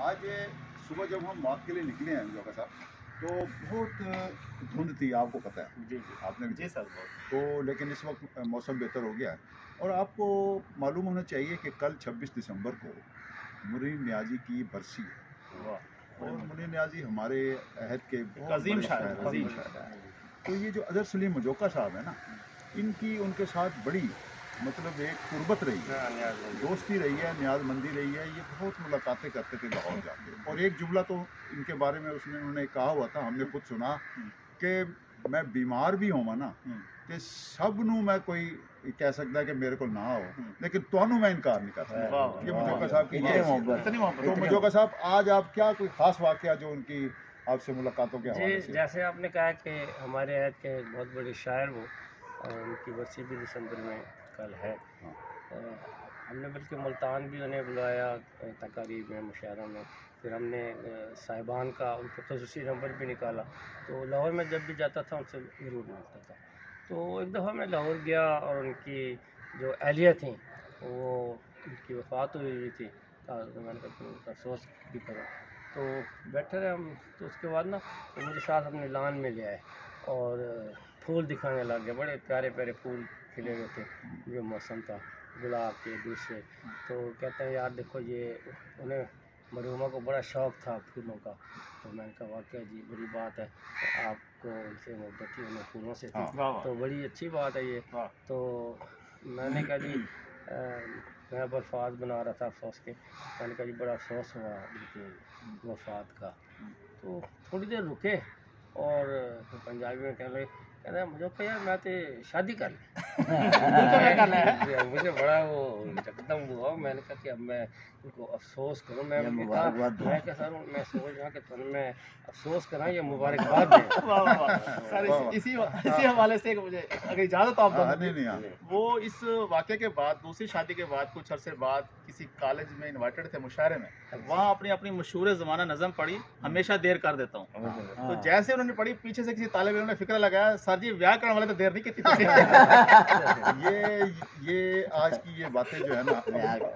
आज सुबह जब हम वॉक के लिए निकले हैं जोका साहब, तो बहुत धुंध थी, आपको पता है। जी जी आपने भी जी सर बहुत। तो लेकिन इस वक्त मौसम बेहतर हो गया है। और आपको मालूम होना चाहिए कि कल 26 दिसंबर को मुनीर नियाज़ी की बरसी है। वाह। और मुनीर नियाज़ी हमारे अहद के बहुत अजीम बड़े शायर, शायर अजीम हैं। तो ये जो अज़हर सलीम मजोका साहब है ना, इनकी उनके साथ बड़ी मतलब एक कुर्बत रही है, दोस्ती रही है, न्याज़मंदी रही है। ये बहुत मुलाकातें करते थे लाहौर जाके। और एक जुमला तो इनके बारे में उन्होंने कहा हुआ था, हमने खुद सुना कि मैं बीमार भी होवां ना ते सब नू मैं कोई कह सकता है कि मेरे को ना हो, लेकिन तुहानू मैं इनकार नहीं कर सकता। ये मजोका साहब की ये हैसियत। तो मजोका साहब, आज आप क्या कोई खास वाकया जो उनकी आपसे मुलाकातों के हवाले से? जैसे आपने कहा कि हमारे अहद के बहुत बड़े शायर वो, और उनकी बरसी भी दिसंबर में कल है। हमने बल्कि मुल्तान भी उन्हें बुलाया तकारीब में, मुशायरों में। फिर हमने साहिबान का उनका खसूसी नंबर भी निकाला। तो लाहौर में जब भी जाता था उनसे ज़रूर मिलता था। तो एक दफ़ा मैं लाहौर गया और उनकी जो अहलिया थी वो, उनकी वफ़ात हुई थी। तो मैंने कहा उनका अफसोस भी करो। तो बैठे रहे हम। तो उसके बाद ना वो मुझे साथ अपने लान में ले आए और फूल दिखाने लग गए। बड़े प्यारे प्यारे फूल खिले हुए थे, जो मौसम था, गुलाब के दूसरे। तो कहते हैं यार देखो, ये उन्हें मरहुमा को बड़ा शौक़ था फूलों का। तो मैंने कहा वाकई जी बड़ी बात है, तो आपको उनसे मोहब्बत थी, उन्हें फूलों से थी। तो बड़ी अच्छी बात है ये। तो मैंने कहा जी मैं बर्फात बना रहा था अफसोस के। मैंने कहा जी बड़ा अफसोस हुआ उनकी वफ़ात का। तो थोड़ी देर रुके और पंजाबी में कहने लगे मुझे कहा यार मैं तो शादी कर मुझे बड़ा वो एकदम हुआ। मैंने कहा कि अब मैं उनको अफसोस करूँ। मैं क्या सर, मैं सोच रहा कि तुम मैं अफसोस करा या मुबारकबाद दें। सर इसी हवाले से मुझे अगर इजाज़त आप नहीं, वो इस वाक़े के बाद, दूसरी शादी के बाद कुछ अरसे बाद किसी कॉलेज में इनवाइटेड थे मुशायरे में। वहाँ अपनी अपनी मशहूर ज़माना नज़म पढ़ी, हमेशा देर कर देता हूँ। तो जैसे उन्होंने पढ़ी, पीछे से किसी तालिब इल्म ने फिक्र लगाया, सर जी ब्याह करने वाले तो देर नहीं की ये आज की ये बातें जो है ना,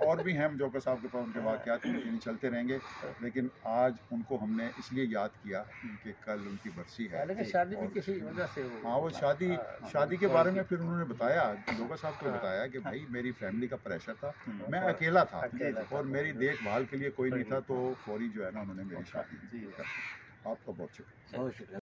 और भी हैं जोकर साहब के पास, उनके वाक़यात यानी चलते रहेंगे। लेकिन आज उनको हमने इसलिए याद किया कि कल उनकी बरसी है। लेकिन शादी भी किसी वजह से हाँ, वो शादी के बारे में फिर उन्होंने बताया, जोकर साहब को बताया कि भाई मेरी फैमिली का प्रेशर था, मैं अकेला था और मेरी देखभाल के लिए कोई नहीं था। तो फौरी जो है ना उन्होंने मेरी शादी। आपका बहुत शुक्रिया।